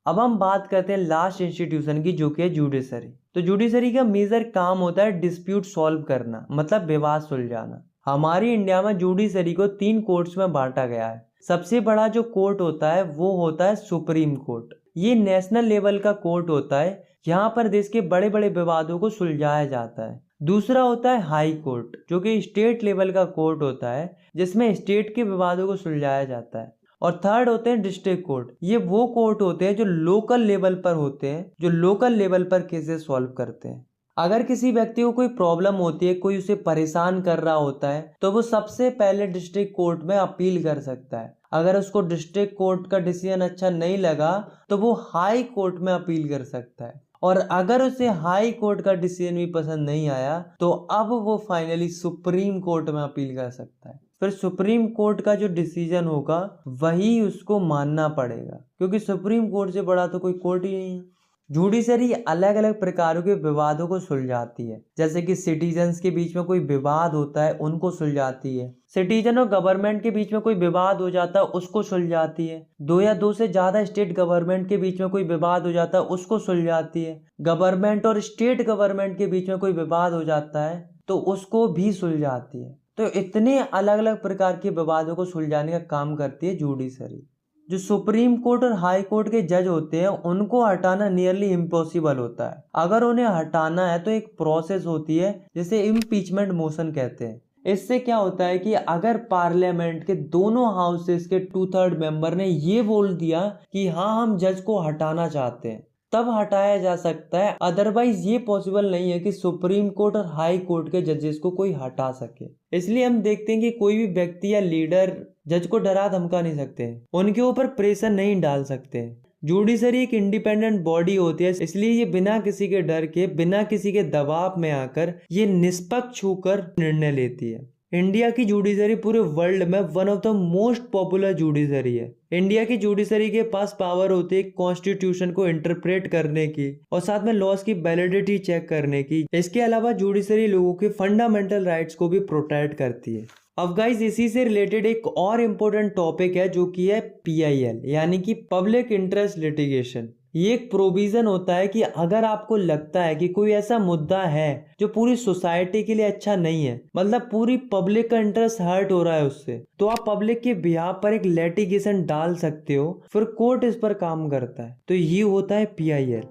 अब हम बात करते हैं लास्ट इंस्टीट्यूशन की, जो कि है जुडिशरी। तो जुडिशरी का मेजर काम होता है डिस्प्यूट सॉल्व करना, मतलब विवाद सुलझाना। हमारी इंडिया में जुडिशरी को 3 कोर्ट्स में बांटा गया है। सबसे बड़ा जो कोर्ट होता है वो होता है सुप्रीम कोर्ट। ये नेशनल लेवल का कोर्ट होता है, यहाँ पर देश के बड़े बड़े विवादों को सुलझाया जाता है। दूसरा होता है हाई कोर्ट, जो कि स्टेट लेवल का कोर्ट होता है, जिसमें स्टेट के विवादों को सुलझाया जाता है। और थर्ड होते हैं डिस्ट्रिक्ट कोर्ट। ये वो कोर्ट होते हैं जो लोकल लेवल पर होते हैं, जो लोकल लेवल पर केसेस सॉल्व करते हैं। अगर किसी व्यक्ति को कोई प्रॉब्लम होती है, कोई उसे परेशान कर रहा होता है, तो वो सबसे पहले डिस्ट्रिक्ट कोर्ट में अपील कर सकता है। अगर उसको डिस्ट्रिक्ट कोर्ट का डिसीजन अच्छा नहीं लगा तो वो हाई कोर्ट में अपील कर सकता है। और अगर उसे हाई कोर्ट का डिसीजन भी पसंद नहीं आया तो अब वो फाइनली सुप्रीम कोर्ट में अपील कर सकता है। फिर सुप्रीम कोर्ट का जो डिसीजन होगा वही उसको मानना पड़ेगा, क्योंकि सुप्रीम कोर्ट से बड़ा तो कोई कोर्ट ही नहीं है। जुडिशरी अलग अलग प्रकारों के विवादों को सुलझाती है, जैसे कि सिटीजन्स के बीच में कोई विवाद होता है उनको सुलझाती है। सिटीजन और गवर्नमेंट के बीच में कोई विवाद हो जाता है उसको सुलझाती है। 2 या 2 से ज्यादा स्टेट गवर्नमेंट के बीच में कोई विवाद हो जाता है उसको सुलझाती है। गवर्नमेंट और स्टेट गवर्नमेंट के बीच में कोई विवाद हो जाता है तो उसको भी सुलझाती है। तो इतने अलग अलग प्रकार के विवादों को सुलझाने का काम करती है जुडिशरी। जो सुप्रीम कोर्ट और हाई कोर्ट के जज होते हैं उनको हटाना नियरली इम्पॉसिबल होता है। अगर उन्हें हटाना है तो एक प्रोसेस होती है जिसे इम्पीचमेंट मोशन कहते हैं। इससे क्या होता है कि अगर पार्लियामेंट के दोनों हाउसेस के 2/3 मेंबर ने ये बोल दिया कि हाँ हम जज को हटाना चाहते हैं, तब हटाया जा सकता है। अदरवाइज ये पॉसिबल नहीं है कि सुप्रीम कोर्ट और हाई कोर्ट के जजेस को कोई हटा सके। इसलिए हम देखते हैं कि कोई भी व्यक्ति या लीडर जज को डरा धमका नहीं सकते, उनके ऊपर प्रेशर नहीं डाल सकते। जुडिशरी एक इंडिपेंडेंट बॉडी होती है, इसलिए ये बिना किसी के डर के, बिना किसी के दबाव में आकर ये निष्पक्ष होकर निर्णय लेती है। इंडिया की जुडिशरी पूरे वर्ल्ड में one of the most popular judiciary है। इंडिया की जुडिशरी के पास पावर होती है कॉन्स्टिट्यूशन को इंटरप्रेट करने की और साथ में लॉज की वैलिडिटी चेक करने की। इसके अलावा जुडिशरी लोगों के फंडामेंटल राइट्स को भी प्रोटेक्ट करती है। अब गाइस इसी से रिलेटेड एक और इम्पोर्टेंट टॉपिक है जो कि है PIL, यानी कि पब्लिक इंटरेस्ट लिटिगेशन। ये एक प्रोविजन होता है कि अगर आपको लगता है कि कोई ऐसा मुद्दा है जो पूरी सोसाइटी के लिए अच्छा नहीं है, मतलब पूरी पब्लिक का इंटरेस्ट हर्ट हो रहा है उससे, तो आप पब्लिक के बिहाफ पर एक लिटिगेशन डाल सकते हो। फिर कोर्ट इस पर काम करता है। तो ये होता है PIL।